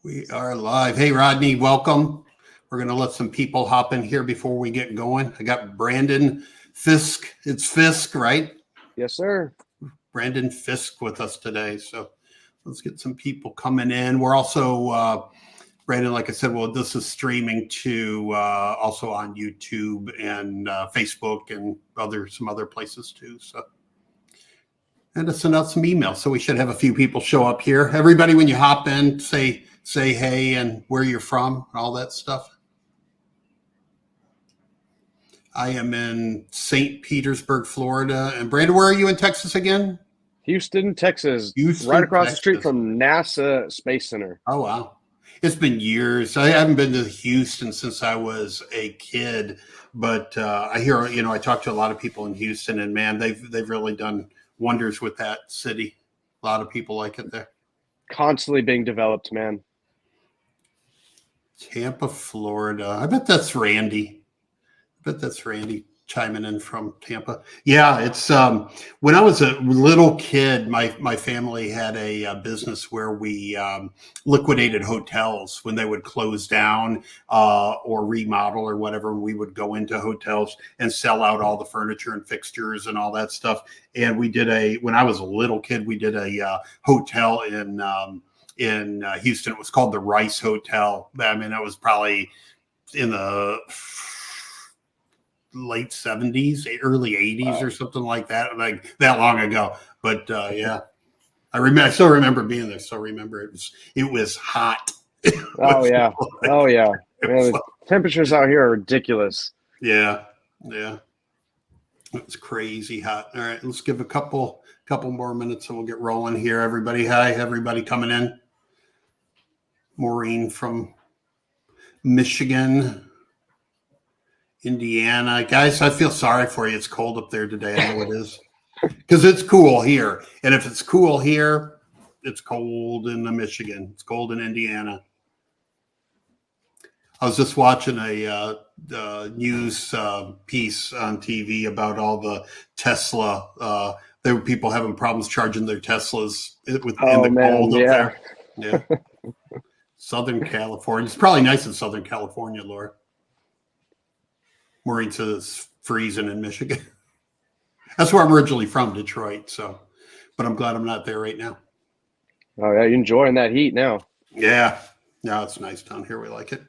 We are live. Hey, Rodney, welcome. We're going to let some people hop in here before we get going. I got Brandon Fisk. It's Fisk, right? Yes, sir. Brandon Fisk with us today. So let's get some people coming in. We're also, Brandon, like I said, well, this is streaming to also on YouTube and Facebook and some other places too. So. And to send out some emails. So we should have a few people show up here. Everybody, when you hop in, say hey and where you're from and all that stuff. I am in St. Petersburg, Florida. And Brandon, where are you in Texas again? Houston, Texas. Houston, right across Texas. the street from NASA Space Center. Oh, wow. It's been years. I haven't been to Houston since I was a kid. But I hear, I talk to a lot of people in Houston, and man, they've really done wonders with that city. A lot of people like it there. Constantly being developed, man. Tampa, Florida. I bet that's Randy. Chiming in from Tampa. Yeah, it's when I was a little kid, my family had a business where we liquidated hotels when they would close down or remodel or whatever. We would go into hotels and sell out all the furniture and fixtures and all that stuff. And we did when I was a little kid, we did a hotel in Houston. It was called the Rice Hotel. I mean, that was probably in the late 70s, early 80s or something like that, like that long ago. But yeah, I still remember being there. So remember it was hot. Oh yeah. Man, the temperatures out here are ridiculous. Yeah. It's crazy hot. All right, let's give a couple more minutes and we'll get rolling here. Everybody, hi, everybody coming in. Maureen from Michigan. Indiana. Guys, I feel sorry for you. It's cold up there today. I know it is. Because it's cool here. And if it's cool here, it's cold in Michigan. It's cold in Indiana. I was just watching a news piece on TV about all the Tesla. There were people having problems charging their Teslas in the cold up there. Yeah. Southern California. It's probably nice in Southern California, Laura. Maureen says it's freezing in Michigan. That's where I'm originally from, Detroit. So, but I'm glad I'm not there right now. Oh yeah, you're enjoying that heat now. Yeah, it's nice down here. We like it.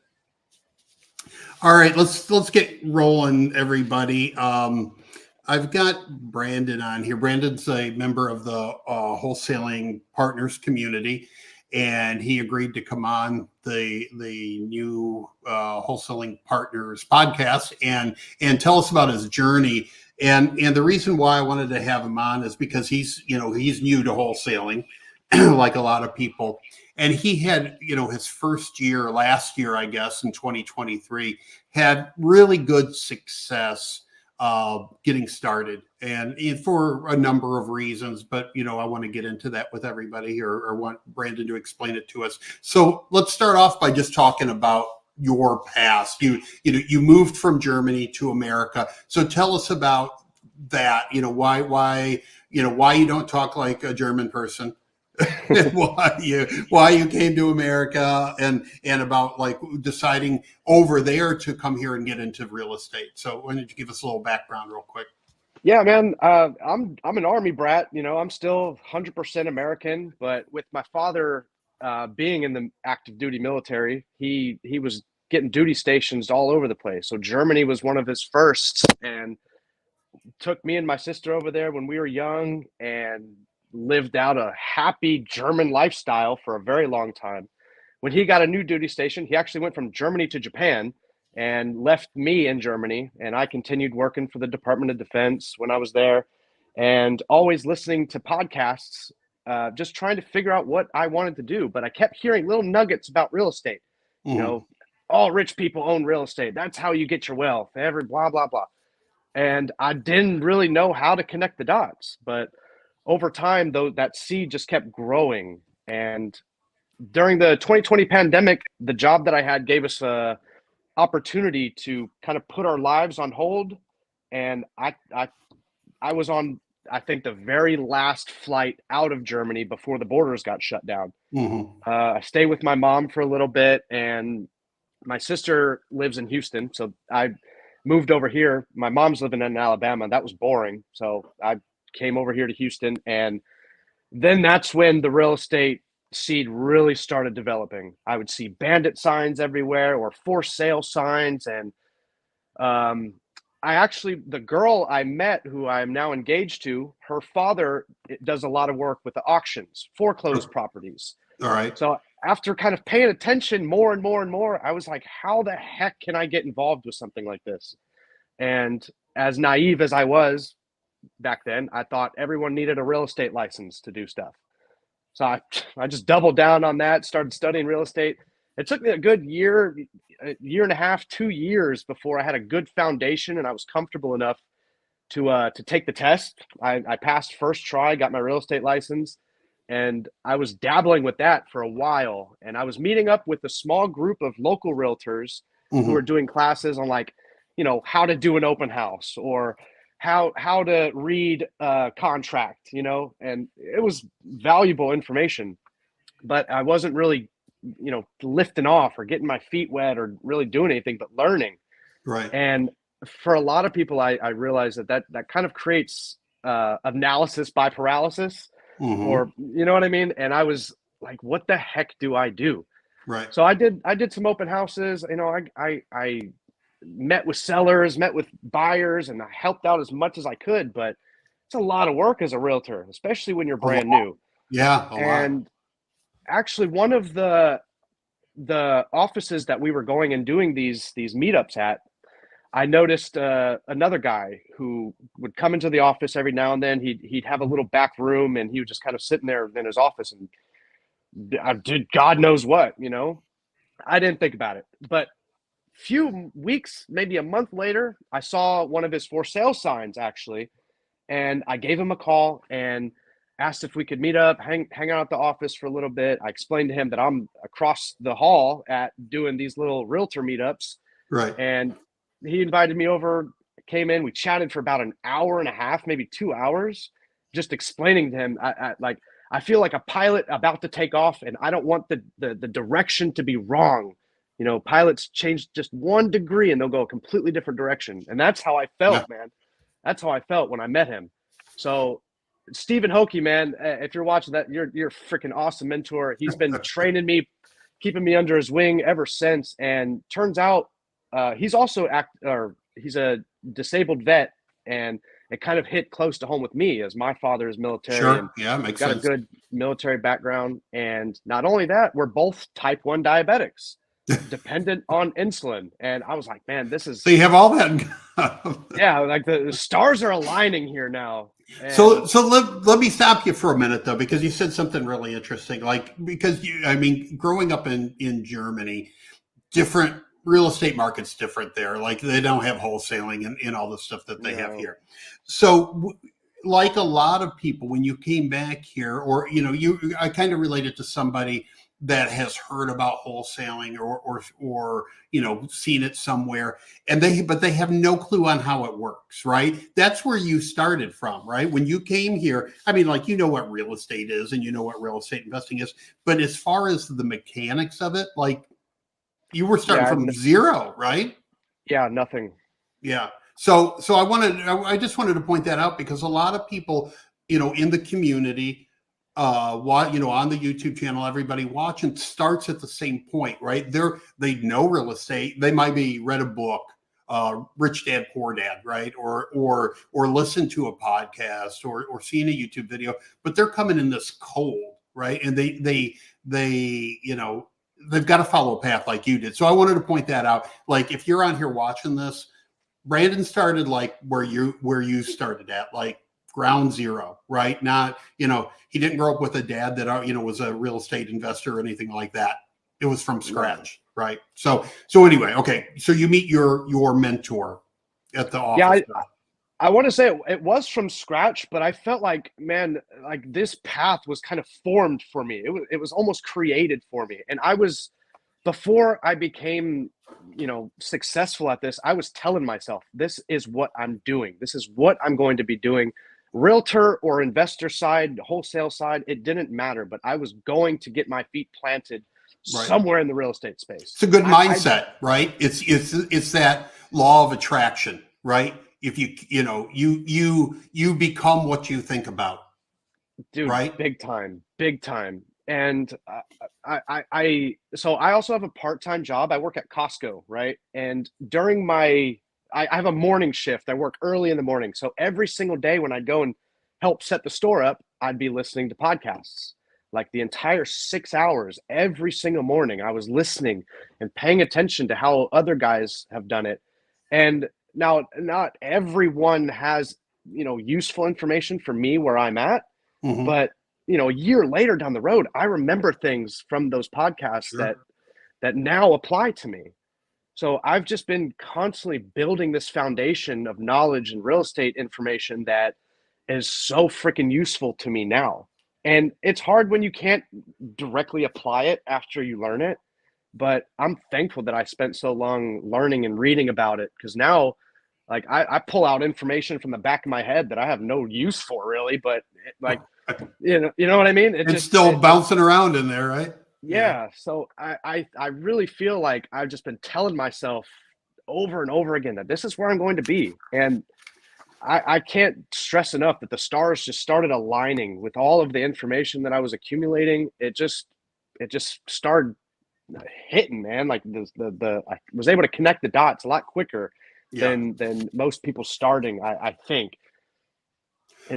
All right, let's get rolling, everybody. I've got Brandon on here. Brandon's a member of the Wholesaling Partners community. And he agreed to come on the new Wholesaling Partners podcast and tell us about his journey. And the reason why I wanted to have him on is because he's new to wholesaling, like a lot of people. And he had, his first year, last year, I guess, in 2023, had really good success getting started and for a number of reasons, but I want to get into that with everybody or want Brandon to explain it to us. So let's start off by just talking about your past. You moved from Germany to America. So tell us about that. Why you don't talk like a German person. why you came to America and about like deciding over there to come here and get into real estate. So why don't you give us a little background real quick? Yeah, man. I'm an Army brat. I'm still 100% American, but with my father being in the active duty military, he was getting duty stations all over the place. So Germany was one of his first, and took me and my sister over there when we were young and lived out a happy German lifestyle for a very long time. When he got a new duty station, he actually went from Germany to Japan and left me in Germany. And I continued working for the Department of Defense when I was there and always listening to podcasts, just trying to figure out what I wanted to do. But I kept hearing little nuggets about real estate. All rich people own real estate. That's how you get your wealth. Every blah, blah, blah. And I didn't really know how to connect the dots. But over time, though, that seed just kept growing. And during the 2020 pandemic, the job that I had gave us a opportunity to kind of put our lives on hold. And I was on I think, the very last flight out of Germany before the borders got shut down. I stayed with my mom for a little bit, and my sister lives in Houston. So I moved over here. My mom's living in Alabama. That was boring. So I came over here to Houston, and then that's when the real estate seed really started developing. I would see bandit signs everywhere or for sale signs. And the girl I met, who I'm now engaged to, her father does a lot of work with the auctions, foreclosed properties. All right. So after kind of paying attention more and more and more, I was like, how the heck can I get involved with something like this? And as naive as I was back then, I thought everyone needed a real estate license to do stuff. So I just doubled down on that, started studying real estate. It took me a good year and a half, 2 years before I had a good foundation and I was comfortable enough to take the test. I passed first try, got my real estate license, and I was dabbling with that for a while. And I was meeting up with a small group of local realtors who were doing classes on, like, how to do an open house or how to read a contract, and it was valuable information, but I wasn't really, lifting off or getting my feet wet or really doing anything but learning. Right. And for a lot of people, I realized that kind of creates analysis by paralysis, or, you know what I mean? And I was like, what the heck do I do? Right. So I did some open houses. I met with sellers, met with buyers, and I helped out as much as I could, but it's a lot of work as a realtor, especially when you're brand new. Yeah. And actually, one of the offices that we were going and doing these meetups at, I noticed another guy who would come into the office every now and then. He'd have a little back room, and he was just kind of sitting there in his office and I did God knows what, I didn't think about it. But few weeks, maybe a month later, I saw one of his for sale signs actually, and I gave him a call and asked if we could meet up, hang out at the office for a little bit. I explained to him that I'm across the hall at doing these little realtor meetups. Right. And he invited me over, came in, we chatted for about an hour and a half, maybe 2 hours, just explaining to him, I feel like a pilot about to take off, and I don't want the direction to be wrong. Pilots change just 1 degree and they'll go a completely different direction. And that's how I felt, man. That's how I felt when I met him. So Stephen Hokie, man, if you're watching that, you're a freaking awesome mentor. He's been training me, keeping me under his wing ever since. And turns out he's also he's a disabled vet, and it kind of hit close to home with me, as my father is military. Sure. And yeah, makes got sense. a good military background. And not only that, we're both type 1 diabetics, dependent on insulin. And I was like, man, this is, So you have all that. yeah, like the stars are aligning here now. And So let me stop you for a minute though, because you said something really interesting. Because growing up in Germany, different real estate market's different there. Like, they don't have wholesaling and all the stuff that they have here. So like a lot of people, when you came back here, or, I kind of related to somebody that has heard about wholesaling or seen it somewhere, but they have no clue on how it works, right? That's where you started from, right? When you came here, what real estate is and what real estate investing is, but as far as the mechanics of it, like, you were starting from zero, right? Yeah, nothing. Yeah. So I just wanted to point that out, because a lot of people, in the community, on the YouTube channel, everybody watching starts at the same point, right? They know real estate. They might be read a book, Rich Dad, Poor Dad, right? Or listen to a podcast or seen a YouTube video, but they're coming in this cold, right? And they've got to follow a path like you did. So I wanted to point that out. Like, if you're on here watching this, Brandon started like where you started at, like ground zero, right? Not, he didn't grow up with a dad that, was a real estate investor or anything like that. It was from scratch, right? So anyway, okay. So you meet your mentor at the office. Yeah, I want to say it was from scratch, but I felt like, man, like this path was kind of formed for me. It was almost created for me. And before I became, successful at this, I was telling myself, this is what I'm doing. This is what I'm going to be doing realtor or investor side, wholesale side, it didn't matter, but I was going to get my feet planted Right. somewhere in the real estate space. It's a good mindset, right? It's that law of attraction, right? If you become what you think about, Dude, right? big time. And so I also have a part-time job. I work at Costco, right? And during I have a morning shift. I work early in the morning. So every single day when I'd go and help set the store up, I'd be listening to podcasts. Like the entire 6 hours every single morning, I was listening and paying attention to how other guys have done it. And now, not everyone has, useful information for me where I'm at, Mm-hmm. but a year later down the road, I remember things from those podcasts Sure. that now apply to me. So I've just been constantly building this foundation of knowledge and real estate information that is so freaking useful to me now. And it's hard when you can't directly apply it after you learn it. But I'm thankful that I spent so long learning and reading about it, because now, like, I pull out information from the back of my head that I have no use for really, but you know what I mean? It's still bouncing around in there, right? Yeah. So I really feel like I've just been telling myself over and over again that this is where I'm going to be. And I can't stress enough that the stars just started aligning with all of the information that I was accumulating. It just started hitting, man. Like I was able to connect the dots a lot quicker than most people starting. I think.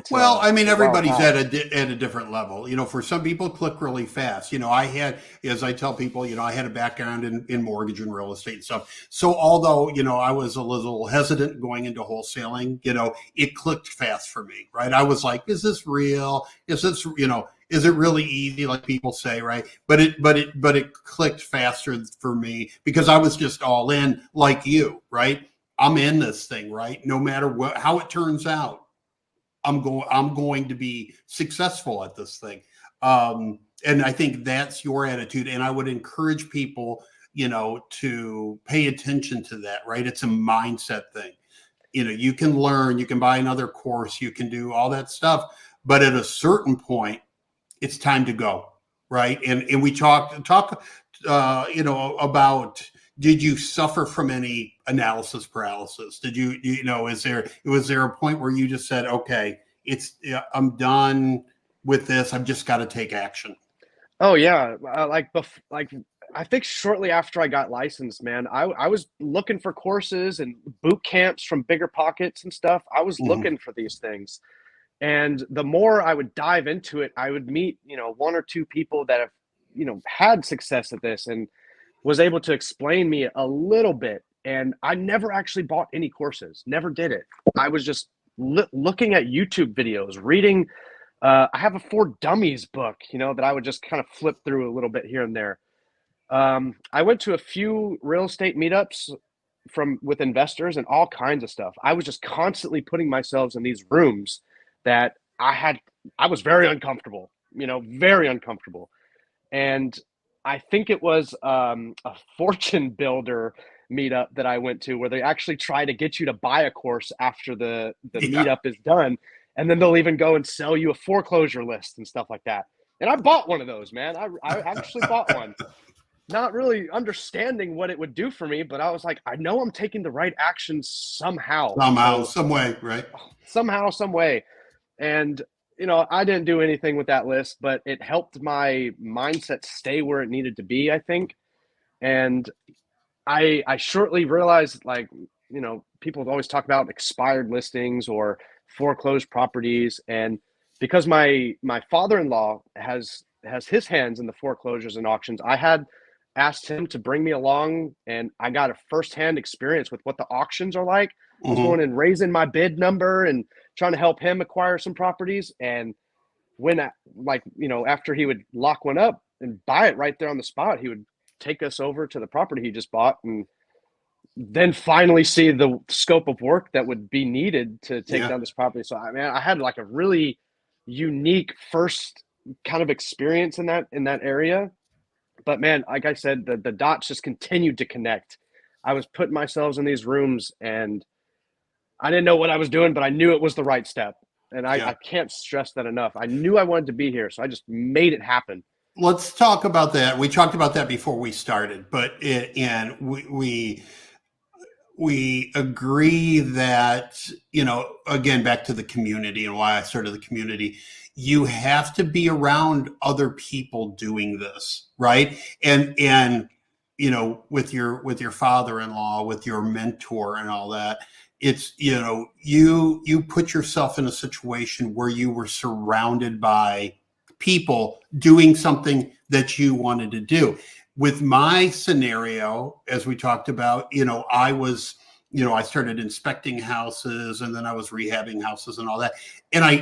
Well, I mean, everybody's at a different level. For some people, click really fast. I had, as I tell people, I had a background in mortgage and real estate and stuff. So although, I was a little hesitant going into wholesaling, it clicked fast for me, right? I was like, is this real? Is this, is it really easy, like people say, right? But it clicked faster for me because I was just all in, like you, right? I'm in this thing, right? No matter how it turns out. I'm going to be successful at this thing. And I think that's your attitude. And I would encourage people, to pay attention to that, right? It's a mindset thing. You can learn, you can buy another course, you can do all that stuff. But at a certain point, it's time to go, right? And we talk, about, did you suffer from any analysis paralysis? Did you, was there a point where you just said, okay, I'm done with this. I've just got to take action. Oh yeah. Like I think shortly after I got licensed, man, I was looking for courses and boot camps from Bigger Pockets and stuff. I was looking for these things. And the more I would dive into it, I would meet, one or two people that have, had success at this and was able to explain me a little bit. And I never actually bought any courses, never did it. I was just looking at YouTube videos, reading. I have a For Dummies book, that I would just kind of flip through a little bit here and there. I went to a few real estate meetups with investors and all kinds of stuff. I was just constantly putting myself in these rooms that I was very uncomfortable, very uncomfortable. And I think it was a fortune builder meetup that I went to where they actually try to get you to buy a course after the meetup is done. And then they'll even go and sell you a foreclosure list and stuff like that. And I bought one of those, man. I actually bought one, not really understanding what it would do for me, but I was like, I know I'm taking the right actions somehow, some way, right? Somehow, some way. And I didn't do anything with that list, but it helped my mindset stay where it needed to be, I think. And I shortly realized, like, people always talk about expired listings or foreclosed properties. And because my father-in-law has his hands in the foreclosures and auctions, I had asked him to bring me along, and I got a firsthand experience with what the auctions are like. I was going and raising my bid number and trying to help him acquire some properties. And when after he would lock one up and buy it right there on the spot, he would take us over to the property he just bought and then finally see the scope of work that would be needed to take down this property. So I had like a really unique first kind of experience in that area. But man, like I said, the dots just continued to connect. I was putting myself in these rooms and I didn't know what I was doing, but I knew it was the right step. And Yeah. I can't stress that enough. I knew I wanted to be here, so I just made it happen. Let's talk about that. We talked about that before we started, but and we agree that, again, back to the community and why I started the community, you have to be around other people doing this, right? And with your father-in-law, with your mentor and all that, it's, you put yourself in a situation where you were surrounded by people doing something that you wanted to do. With my scenario, as we talked about, I started inspecting houses, and then I was rehabbing houses and all that.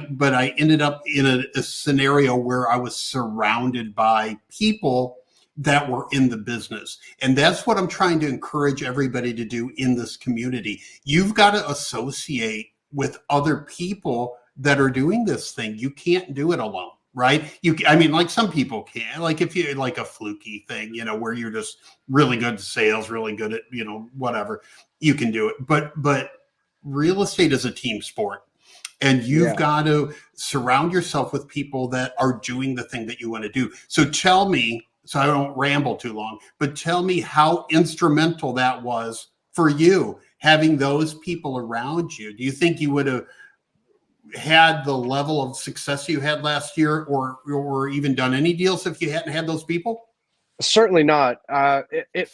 But I ended up in a scenario where I was surrounded by people that were in the business. And that's what I'm trying to encourage everybody to do in this community. You've got to associate with other people that are doing this thing. You can't do it alone. Right. Like some people can, like if you like a fluky thing, where you're just really good at sales, really good at, whatever, you can do it. But real estate is a team sport, and you've got to surround yourself with people that are doing the thing that you want to do. So tell me, so I don't ramble too long, but tell me how instrumental that was for you, having those people around you. Do you think you would have had the level of success you had last year, or even done any deals if you hadn't had those people? Certainly not.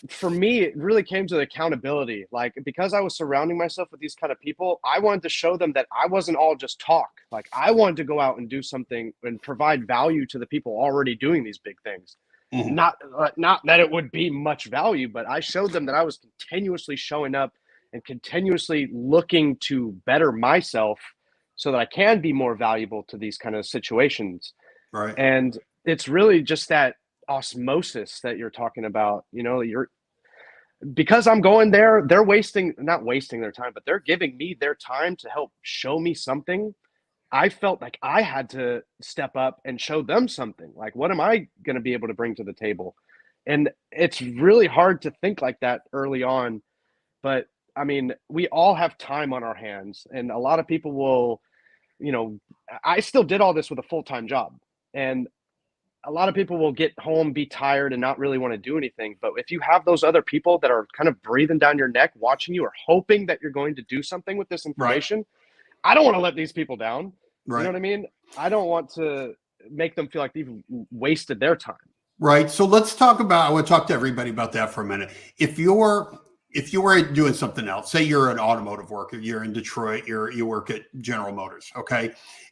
For me, it really came to the accountability. Like, because I was surrounding myself with these kind of people, I wanted to show them that I wasn't all just talk. Like, I wanted to go out and do something and provide value to the people already doing these big things. Mm-hmm. Not that it would be much value, but I showed them that I was continuously showing up and continuously looking to better myself so that I can be more valuable to these kind of situations. Right. And it's really just that osmosis that you're talking about. Because I'm going there, they're not wasting their time, but they're giving me their time to help show me something. I felt like I had to step up and show them something. Like, what am I going to be able to bring to the table? And it's really hard to think like that early on. But I mean, we all have time on our hands, and a lot of people will, I still did all this with a full-time job. And a lot of people will get home, be tired, and not really want to do anything. But if you have those other people that are kind of breathing down your neck, watching you, or hoping that you're going to do something with this information, I don't want to let these people down. Right. You know what I mean? I don't want to make them feel like they've wasted their time. Right. So let's talk about, I want to talk to everybody about that for a minute. If you were doing something else, say you're an automotive worker, you're in Detroit, you work at General Motors, okay?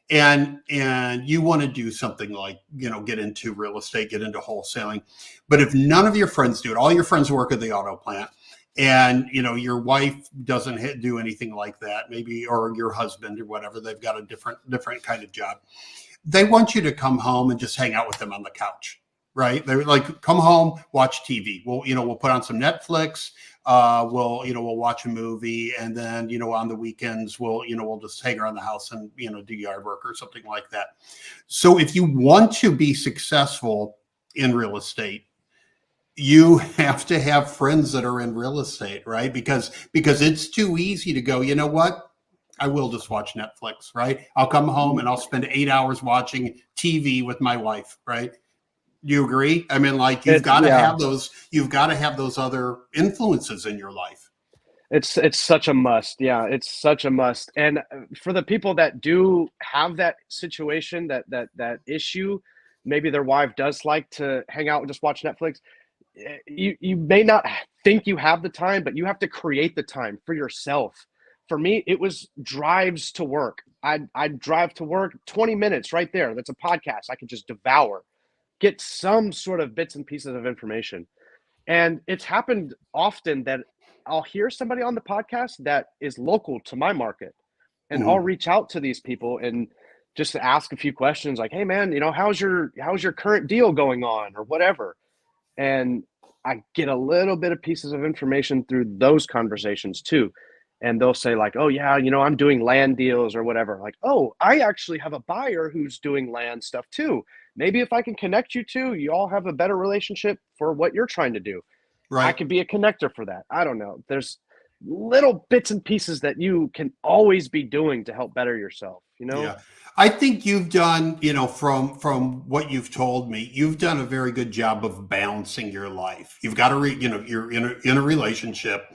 And you want to do something like, get into real estate, get into wholesaling. But if none of your friends do it, all your friends work at the auto plant, and your wife doesn't do anything like that, maybe, or your husband or whatever, they've got a different kind of job. They want you to come home and just hang out with them on the couch, right? They're like, come home, watch TV. We'll put on some Netflix. We'll watch a movie, and then, on the weekends, we'll just hang around the house and, do yard work or something like that. So if you want to be successful in real estate, you have to have friends that are in real estate, right? Because it's too easy to go, you know what? I will just watch Netflix, right? I'll come home and I'll spend 8 hours watching TV with my wife, right? Do you agree? I mean, like, you've got to have those other influences in your life. It's such a must. Yeah, it's such a must. And for the people that do have that situation, that issue, maybe their wife does like to hang out and just watch Netflix. You may not think you have the time, but you have to create the time for yourself. For me, it was drives to work. I'd drive to work 20 minutes right there. That's a podcast I could just devour, get some sort of bits and pieces of information. And it's happened often that I'll hear somebody on the podcast that is local to my market, and I'll reach out to these people and just to ask a few questions like, hey man, how's your current deal going on, or whatever. And I get a little bit of pieces of information through those conversations too. And they'll say like, oh yeah, I'm doing land deals or whatever. Like, oh, I actually have a buyer who's doing land stuff too. Maybe if I can connect you two, you all have a better relationship for what you're trying to do. Right. I could be a connector for that. I don't know. There's little bits and pieces that you can always be doing to help better yourself. Yeah. I think you've done, from what you've told me, you've done a very good job of balancing your life. You've got you're in a relationship,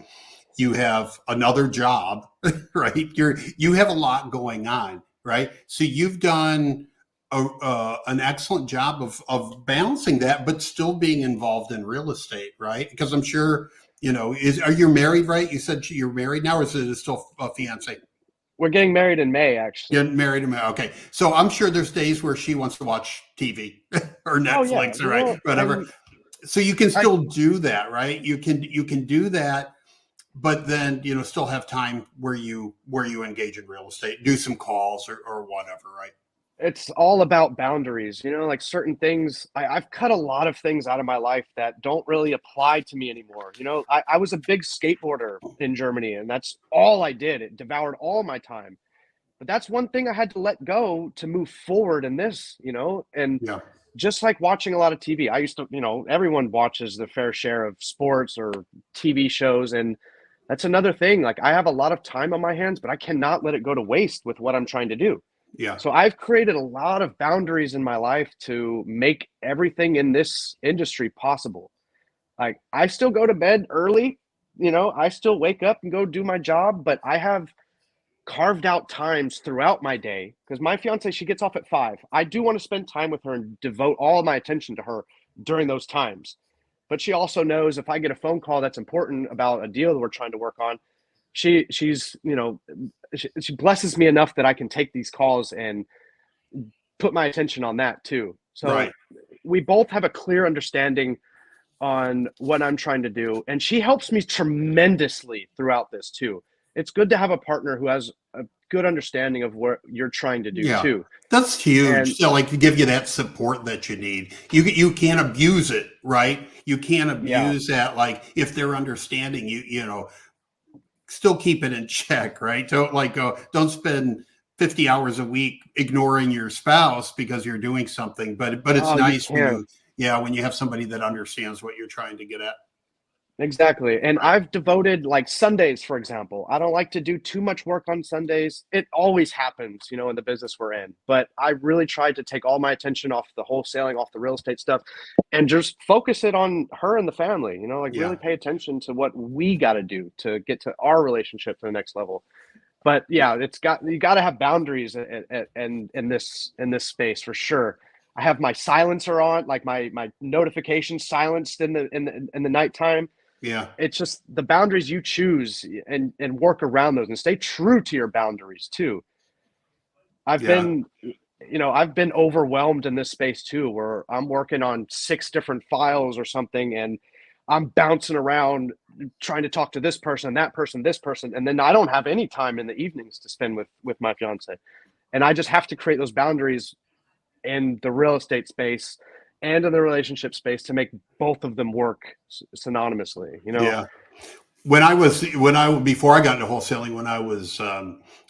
you have another job, right? You have a lot going on, right? So you've done an excellent job of balancing that, but still being involved in real estate, right? Because I'm sure, are you married, right? You said you're married now, or is it still a fiance? We're getting married in May, actually. Getting married in May. Okay. So I'm sure there's days where she wants to watch TV or Oh yeah, Netflix, or right, whatever. So you can I still do that, right? You can do that, but then still have time where you engage in real estate, do some calls or whatever, right? it's all about boundaries, like certain things. I've cut a lot of things out of my life that don't really apply to me anymore. I was a big skateboarder in Germany, and that's all I did. It devoured all my time. But that's one thing I had to let go to move forward in this, and Yeah. just like watching a lot of TV. I used to, everyone watches the fair share of sports or TV shows, and that's another thing. Like, I have a lot of time on my hands, but I cannot let it go to waste with what I'm trying to do. Yeah. So I've created a lot of boundaries in my life to make everything in this industry possible. Like, I still go to bed early, I still wake up and go do my job, but I have carved out times throughout my day, because my fiance, she gets off at 5. I do want to spend time with her and devote all my attention to her during those times. But she also knows if I get a phone call that's important about a deal that we're trying to work on, she's she blesses me enough that I can take these calls and put my attention on that too. So Right. we both have a clear understanding on what I'm trying to do, and she helps me tremendously throughout this too. It's good to have a partner who has a good understanding of what you're trying to do Yeah. too. That's huge. And So, like, to give you that support that you need. You can't abuse it, right? You can't yeah, abuse that. Like, if they're understanding still keep it in check, right? Don't spend 50 hours a week ignoring your spouse because you're doing something. But it's oh, you nice when can't. you have somebody that understands what you're trying to get at. Exactly. And Right. I've devoted, like, Sundays, for example. I don't like to do too much work on Sundays. It always happens, in the business we're in. But I really tried to take all my attention off the wholesaling, off the real estate stuff, and just focus it on her and the family, like, really Yeah. pay attention to what we got to do to get to our relationship to the next level. But yeah, you got to have boundaries in this space for sure. I have my silencer on, like my notifications silenced in the nighttime. Yeah. It's just the boundaries you choose, and work around those and stay true to your boundaries too. I've Yeah. been I've been overwhelmed in this space too, where I'm working on 6 different files or something, and I'm bouncing around trying to talk to this person, that person, this person, and then I don't have any time in the evenings to spend with my fiance. And I just have to create those boundaries in the real estate space and in the relationship space to make both of them work synonymously. Yeah. When I before I got into wholesaling, when I was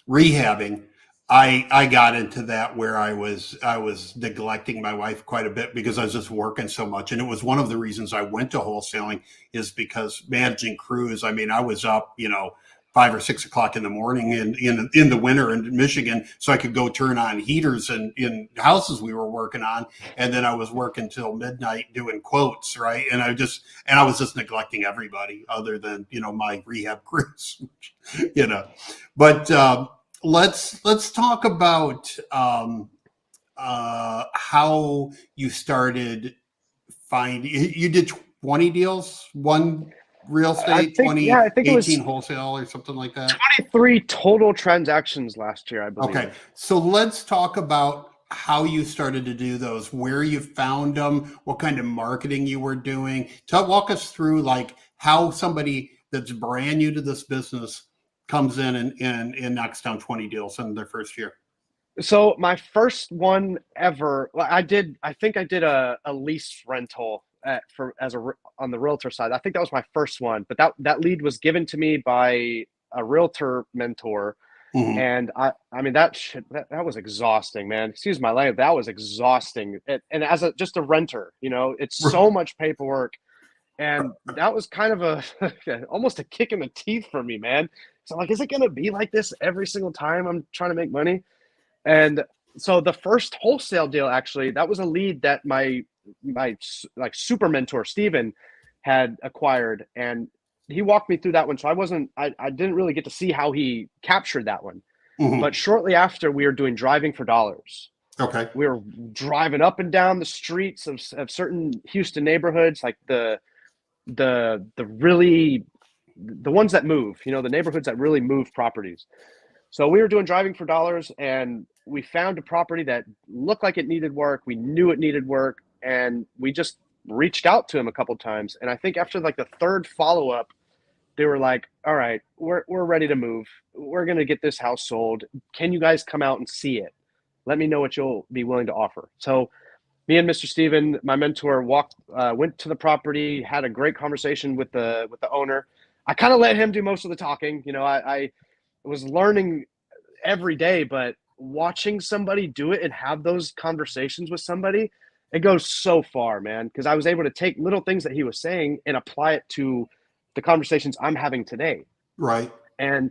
rehabbing, I got into that where I was neglecting my wife quite a bit because I was just working so much, and it was one of the reasons I went to wholesaling, is because managing crews. I mean, I was up 5 or 6 o'clock in the morning in the winter in Michigan, so I could go turn on heaters in houses we were working on, and then I was working till midnight doing quotes, right? And I was just neglecting everybody other than my rehab crews, you know. But let's talk about how you started you did 20 deals, one real estate, I think it 18 was wholesale or something like that. 23 total transactions last year, I Okay. believe. So let's talk about how you started to do those, where you found them, what kind of marketing you were doing. Walk us through, like, how somebody that's brand new to this business comes in and knocks down 20 deals in their first year. So my first one ever, I think I did a lease rental on the realtor side. I think that was my first one, but that lead was given to me by a realtor mentor. Mhm. And I mean, that was exhausting, man. Excuse my language. That was exhausting. And as just a renter, it's so much paperwork. And that was kind of almost a kick in the teeth for me, man. So, like, is it going to be like this every single time I'm trying to make money? And so the first wholesale deal, actually, that was a lead that my like super mentor, Steven, had acquired. And he walked me through that one. So I didn't really get to see how he captured that one. Mm-hmm. But shortly after, we were doing driving for dollars. Okay. We were driving up and down the streets of certain Houston neighborhoods, like the ones that move, the neighborhoods that really move properties. So we were doing driving for dollars, and we found a property that looked like it needed work. We knew it needed work, and we just reached out to him a couple times. And I think after like the third follow-up, they were like, all right, we're ready to move. We're going to get this house sold. Can you guys come out and see it? Let me know what you'll be willing to offer. So me and Mr. Steven, my mentor, went to the property, had a great conversation with the owner. I kind of let him do most of the talking. I was learning every day, but watching somebody do it and have those conversations with somebody, it goes so far, man. Because I was able to take little things that he was saying and apply it to the conversations I'm having today. Right. And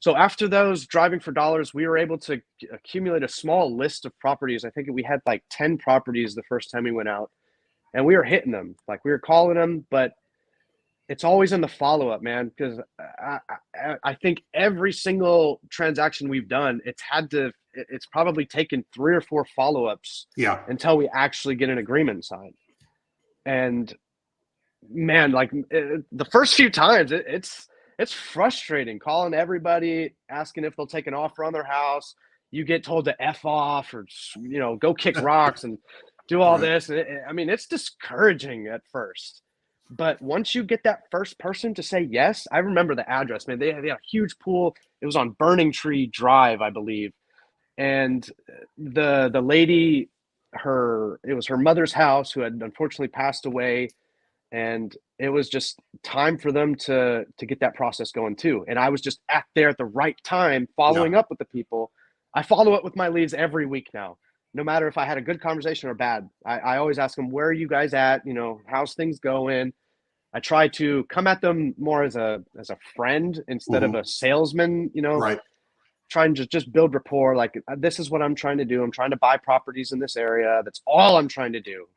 so after those driving for dollars, we were able to accumulate a small list of properties. I think we had like 10 properties the first time we went out, and we were hitting them. Like, we were calling them, but it's always in the follow-up, man, because I think every single transaction we've done, it's probably taken 3 or 4 follow-ups until we actually get an agreement signed. And man, like the first few times, it's frustrating calling everybody, asking if they'll take an offer on their house. You get told to F off or, go kick rocks and do all this. And it's discouraging at first. But once you get that first person to say yes, I remember the address, man. They had a huge pool. It was on Burning Tree Drive, I believe. And the lady, it was her mother's house, who had unfortunately passed away. And it was just time for them to get that process going too. And I was just there at the right time, following up with the people. I follow up with my leads every week now, no matter if I had a good conversation or bad. I always ask them, where are you guys at? How's things going? I try to come at them more as a friend instead of a salesman, Right. Trying to just build rapport. Like, this is what I'm trying to do. I'm trying to buy properties in this area. That's all I'm trying to do.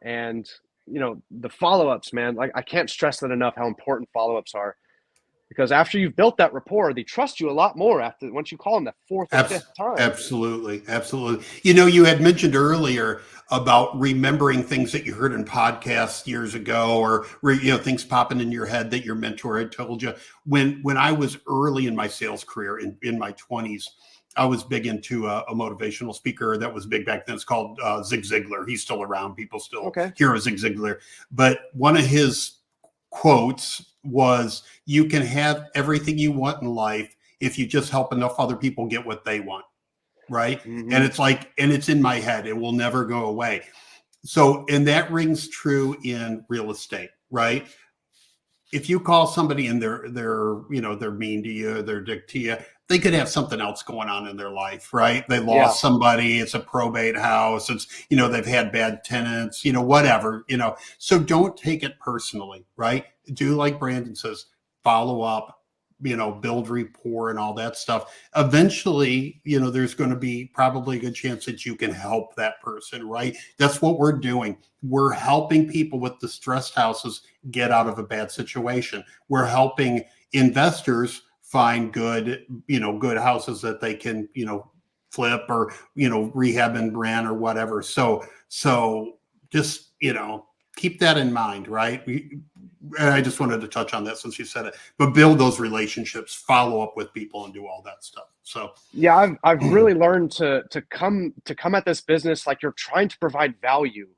And the follow-ups, man, like, I can't stress that enough, how important follow-ups are, because after you've built that rapport, they trust you a lot more once you call them the 4th or 5th time. Absolutely. You had mentioned earlier about remembering things that you heard in podcasts years ago, or things popping in your head that your mentor had told you. When I was early in my sales career, in my 20s, I was big into a motivational speaker that was big back then. It's called Zig Ziglar. He's still around. People still hear of Zig Ziglar. But one of his quotes was, you can have everything you want in life if you just help enough other people get what they want. Right. Mm-hmm. And it's in my head. It will never go away. So, and that rings true in real estate, right? If you call somebody and they're mean to you, they're dick to you, they could have something else going on in their life, right? They lost somebody. It's a probate house. It's, they've had bad tenants, whatever, so don't take it personally, right? Do like Brandon says, follow up, build rapport and all that stuff. Eventually, there's going to be probably a good chance that you can help that person, right? That's what we're doing. We're helping people with distressed houses get out of a bad situation. We're helping investors find good houses that they can, flip or, rehab and rent or whatever. So just, keep that in mind, right? I just wanted to touch on that since you said it, but build those relationships, follow up with people, and do all that stuff. So yeah, I've really learned to come at this business like you're trying to provide value.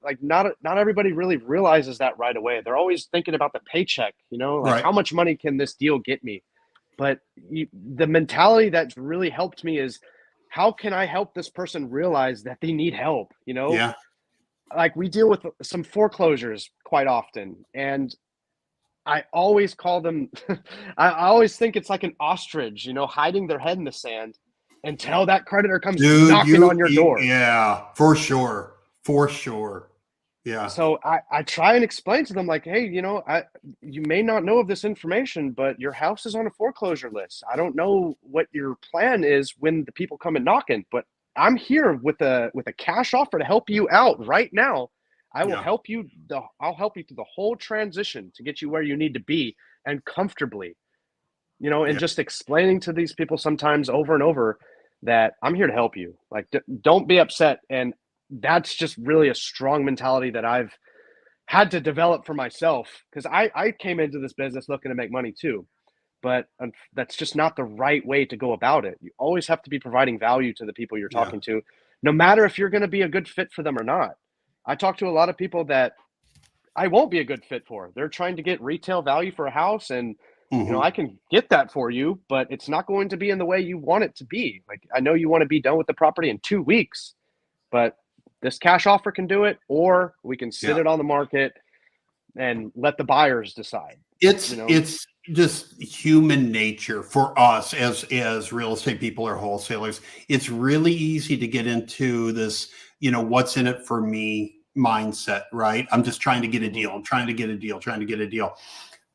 Like not everybody really realizes that right away. They're always thinking about the paycheck. How much money can this deal get me? But the mentality that's really helped me is, how can I help this person realize that they need help? Yeah. Like, we deal with some foreclosures quite often, and I always call them, I always think it's like an ostrich, hiding their head in the sand until that creditor comes knocking on your door. Yeah, for sure. Yeah. So I try and explain to them like, hey, you may not know of this information, but your house is on a foreclosure list. I don't know what your plan is when the people come and knocking, but I'm here with a cash offer to help you out right now. I will Yeah. help you. I'll help you through the whole transition to get you where you need to be and comfortably, and Yeah. just explaining to these people sometimes over and over that I'm here to help you. Like, don't be upset. And that's just really a strong mentality that I've had to develop for myself, because I came into this business looking to make money too, but that's just not the right way to go about it. You always have to be providing value to the people you're Yeah. talking to, no matter if you're going to be a good fit for them or not. I talk to a lot of people that I won't be a good fit for. They're trying to get retail value for a house, and Hmm. I can get that for you, but it's not going to be in the way you want it to be. Like, I know you want to be done with the property in 2 weeks, but this cash offer can do it, or we can sit Yeah. it on the market and let the buyers decide. It's just human nature for us as real estate people or wholesalers. It's really easy to get into this, what's in it for me mindset, right? I'm just trying to get a deal. I'm trying to get a deal, trying to get a deal.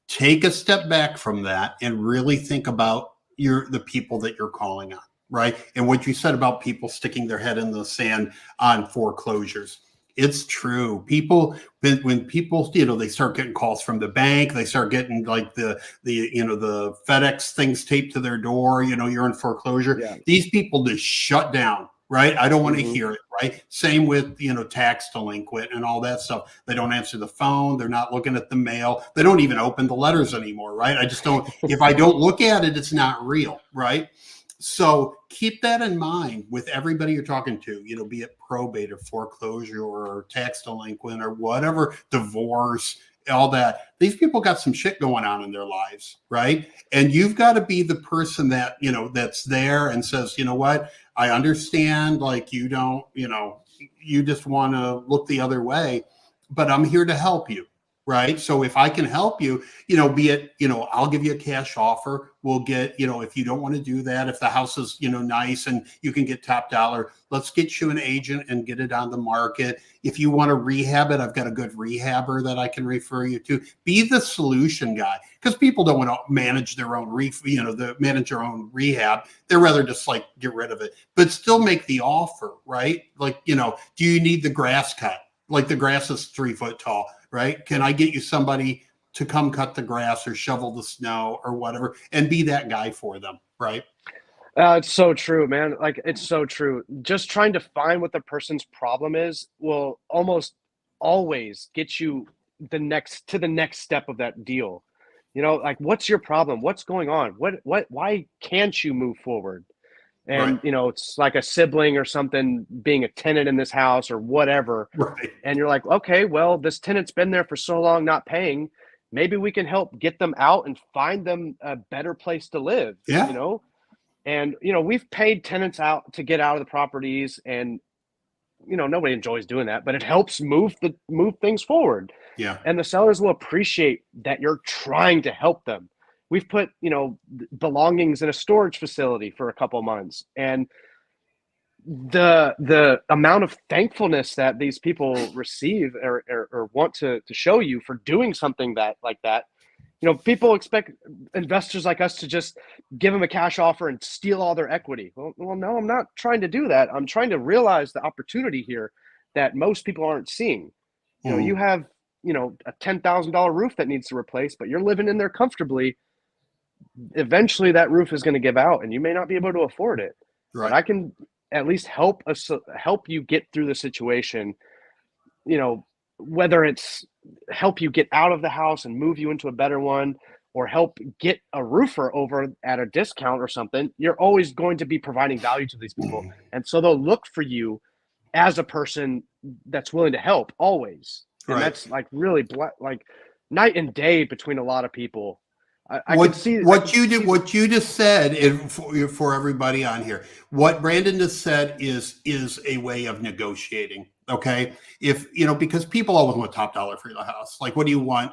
Take a step back from that and really think about the people that you're calling on, right? And what you said about people sticking their head in the sand on foreclosures. It's true. People, when people, they start getting calls from the bank, they start getting like the FedEx things taped to their door, you're in foreclosure. Yeah. These people just shut down, right? I don't want to Mhm. hear it, right? Same with, tax delinquent and all that stuff. They don't answer the phone. They're not looking at the mail. They don't even open the letters anymore, right? I just don't, if I don't look at it, it's not real, right? So keep that in mind with everybody you're talking to, be it probate or foreclosure or tax delinquent or whatever, divorce, all that. These people got some shit going on in their lives, right? And you've got to be the person that, that's there and says, you know what, I understand, like, you don't, you just want to look the other way, but I'm here to help you. Right. So if I can help you, be it, I'll give you a cash offer. We'll get, if you don't want to do that, if the house is, nice and you can get top dollar, let's get you an agent and get it on the market. If you want to rehab it, I've got a good rehabber that I can refer you to. Be the solution guy, because people don't want to manage their own manage their own rehab. They'd rather just like get rid of it, but still make the offer, right? Like, do you need the grass cut? Like, the grass is 3 foot tall, right? Can I get you somebody to come cut the grass or shovel the snow or whatever, and be that guy for them, right? It's so true, man. Like, it's so true. Just trying to find what the person's problem is will almost always get you to the next step of that deal. Like, what's your problem? What's going on? Why can't you move forward? Right. And, it's like a sibling or something being a tenant in this house or whatever. Right. And you're like, okay, well, this tenant's been there for so long, not paying. Maybe we can help get them out and find them a better place to live, Yeah. And, we've paid tenants out to get out of the properties, and, nobody enjoys doing that, but it helps move things forward. Yeah. And the sellers will appreciate that you're trying to help them. We've put, belongings in a storage facility for a couple months, and the amount of thankfulness that these people receive or want to show you for doing something like that. People expect investors like us to just give them a cash offer and steal all their equity. Well, no, I'm not trying to do that. I'm trying to realize the opportunity here that most people aren't seeing. You Mhm. have, a $10,000 roof that needs to replace, but you're living in there comfortably. Eventually that roof is going to give out and you may not be able to afford it, but Right. I can at least help you get through the situation, you know, whether it's help you get out of the house and move you into a better one, or help get a roofer over at a discount or something. You're always going to be providing value to these people. And so they'll look for you as a person that's willing to help always. And Right. that's like really like night and day between a lot of people. I could What see, what you did, what you just said, for everybody on here, what Brandon just said is a way of negotiating. Okay, if because people always want top dollar for the house. Like, what do you want?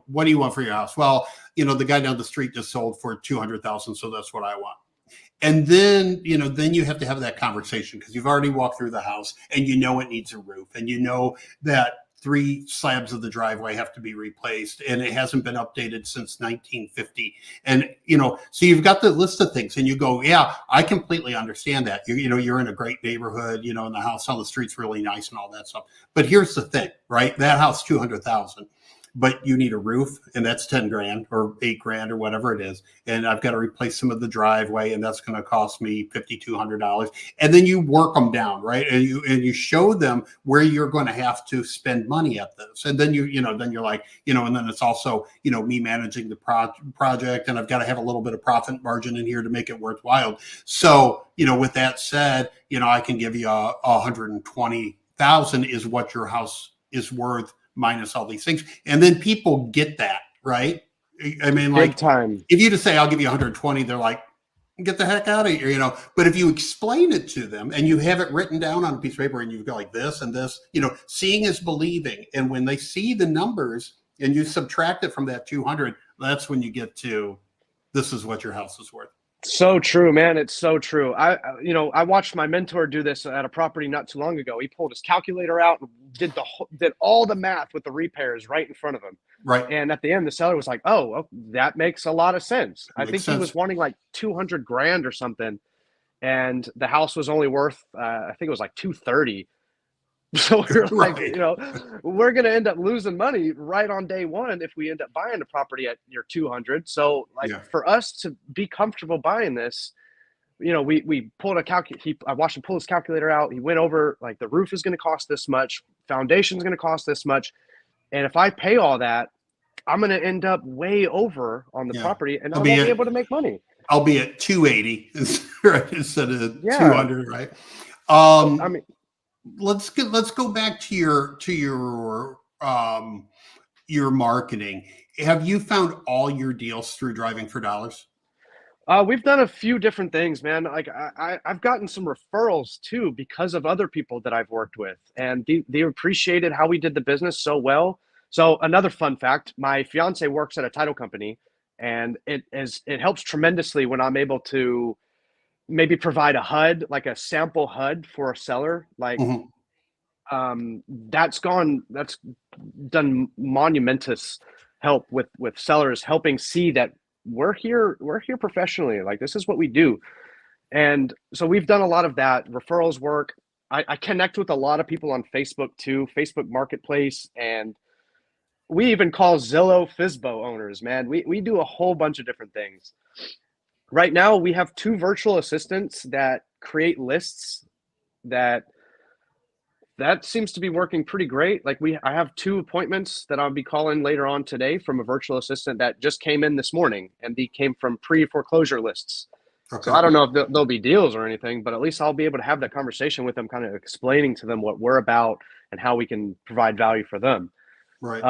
What do you want for your house? Well, the guy down the street just sold for 200,000, so that's what I want. And then then you have to have that conversation because you've already walked through the house and it needs a roof, and that 3 slabs of the driveway have to be replaced, and it hasn't been updated since 1950. And, so you've got the list of things and you go, yeah, I completely understand that. You're in a great neighborhood, and the house on the street's really nice and all that stuff. But here's the thing, right? That house, 200,000. But you need a roof, and that's 10 grand or 8 grand or whatever it is. And I've got to replace some of the driveway, and that's going to cost me $5,200. And then you work them down, right? And you show them where you're going to have to spend money at this. And then then you're like, and then it's also, me managing the project, and I've got to have a little bit of profit margin in here to make it worthwhile. So, with that said, I can give you 120,000 is what your house is worth, minus all these things. And then people get that, right? I mean, like, big time. If you just say, I'll give you 120, they're like, get the heck out of here, But if you explain it to them and you have it written down on a piece of paper and you go like this and this, seeing is believing. And when they see the numbers and you subtract it from that 200, that's when you get to, this is what your house is worth. So true, man. It's so true. I watched my mentor do this at a property not too long ago. He pulled his calculator out and did all the math with the repairs right in front of him. Right. And at the end, the seller was like, "Oh, well, that makes a lot of sense." I think he was wanting like 200 grand or something, and the house was only worth, I think it was like 230. So we're like, we're going to end up losing money right on day one if we end up buying a property at your 200. So for us to be comfortable buying this, we pulled I watched him pull his calculator out. He went over like, the roof is going to cost this much, foundation is going to cost this much. And if I pay all that, I'm going to end up way over on the property, and I won't be able to make money. I'll be at 280 instead of 200, right? I mean, let's go back to your marketing. Have you found all your deals through Driving for Dollars? We've done a few different things, man. Like I've gotten some referrals too because of other people that I've worked with, and they appreciated how we did the business so well. So another fun fact: my fiance works at a title company, and it helps tremendously when I'm able to maybe provide a HUD, like a sample HUD for a seller. Like that's done monumentous help with sellers, helping see that we're here professionally. Like, this is what we do. And so we've done a lot of that referrals work. I connect with a lot of people on Facebook too, Facebook Marketplace, and we even call Zillow FSBO owners, man. We do a whole bunch of different things. Right now, we have 2 virtual assistants that create lists that seems to be working pretty great. Like I have 2 appointments that I'll be calling later on today from a virtual assistant that just came in this morning, and they came from pre-foreclosure lists. Okay. So I don't know if there'll be deals or anything, but at least I'll be able to have that conversation with them, kind of explaining to them what we're about and how we can provide value for them. Right.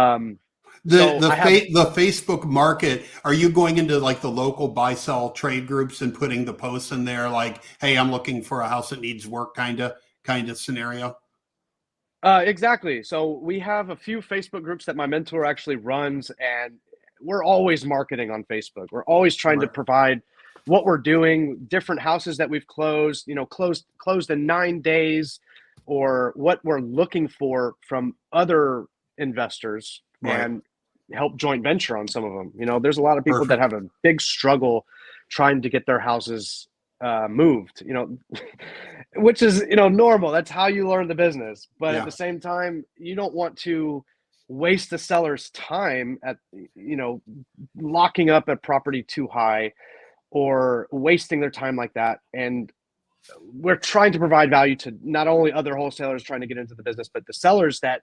The Facebook market, are you going into like the local buy-sell trade groups and putting the posts in there like, hey, I'm looking for a house that needs work kind of scenario? Exactly. So we have a few Facebook groups that my mentor actually runs, and we're always marketing on Facebook. We're always trying to provide what we're doing, different houses that we've closed, closed in 9 days, or what we're looking for from other investors, and help joint venture on some of them. There's a lot of people that have a big struggle trying to get their houses moved, which is, normal. That's how you learn the business. But at the same time, you don't want to waste the seller's time at, locking up a property too high or wasting their time like that. And we're trying to provide value to not only other wholesalers trying to get into the business, but the sellers that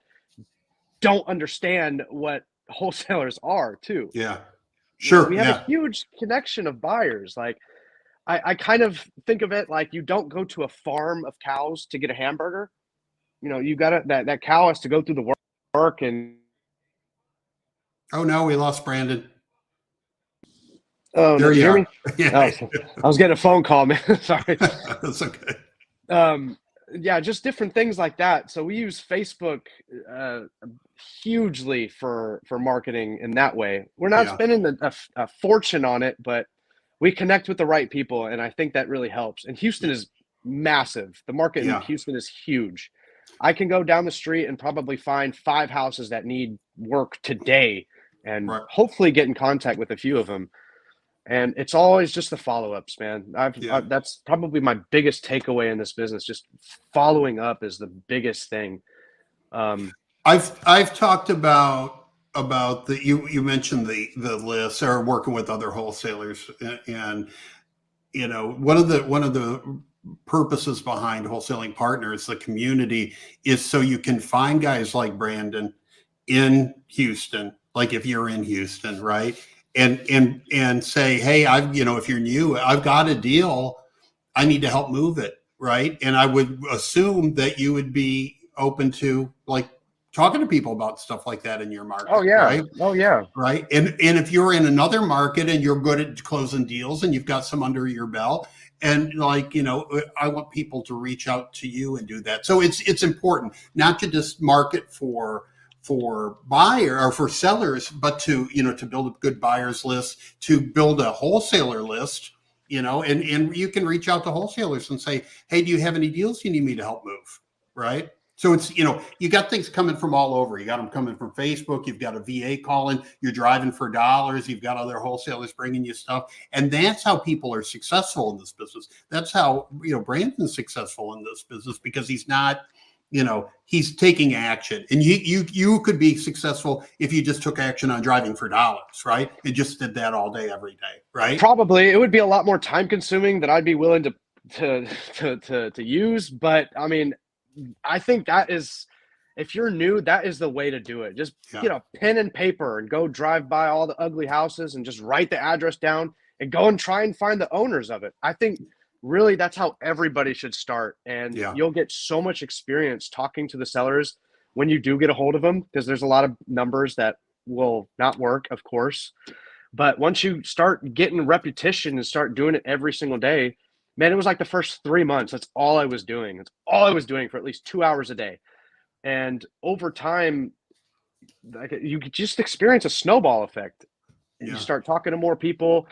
don't understand what wholesalers are too. Yeah, sure. We have a huge connection of buyers. Like, I kind of think of it like, you don't go to a farm of cows to get a hamburger. You got that cow has to go through the work and. Oh no, we lost Brandon. Oh, there you hear me? Yeah. Oh, I was getting a phone call, man. Sorry. That's okay. Yeah, just different things like that. So we use Facebook hugely for marketing in that way. We're not spending a fortune on it, but we connect with the right people, and I think that really helps. And Houston is massive. The market in Houston is huge. I can go down the street and probably find 5 houses that need work today and Right. hopefully get in contact with a few of them. And it's always just the follow-ups, man. Yeah. That's probably my biggest takeaway in this business. Just following up is the biggest thing. I've talked about the you mentioned the list or working with other wholesalers, and one of the purposes behind Wholesaling Partners, the community, is so you can find guys like Brandon in Houston, like if you're in Houston, right? And say, hey, if you're new, I've got a deal, I need to help move it, right? And I would assume that you would be open to like talking to people about stuff like that in your market. Oh yeah. Right? Oh yeah. Right. And if you're in another market and you're good at closing deals and you've got some under your belt, and I want people to reach out to you and do that. So it's important not to just market for buyer or for sellers, but to build a good buyers list, to build a wholesaler list, and you can reach out to wholesalers and say, hey, do you have any deals you need me to help move? Right. So it's, you got things coming from all over. You got them coming from Facebook. You've got a VA calling. You're driving for dollars. You've got other wholesalers bringing you stuff. And that's how people are successful in this business. That's how, Brandon's successful in this business, because he's not, he's taking action. And you could be successful if you just took action on driving for dollars, right? And just did that all day, every day, right? Probably. It would be a lot more time consuming than I'd be willing to use. But I mean, I think that is, if you're new, that is the way to do it. Just get a pen and paper and go drive by all the ugly houses and just write the address down and go and try and find the owners of it. I think really that's how everybody should start. And you'll get so much experience talking to the sellers when you do get a hold of them, because there's a lot of numbers that will not work, of course. But once you start getting repetition and start doing it every single day, man, it was like the first 3 months. That's all I was doing. It's all I was doing for at least 2 hours a day. And over time, like, you could just experience a snowball effect. You start talking to more people,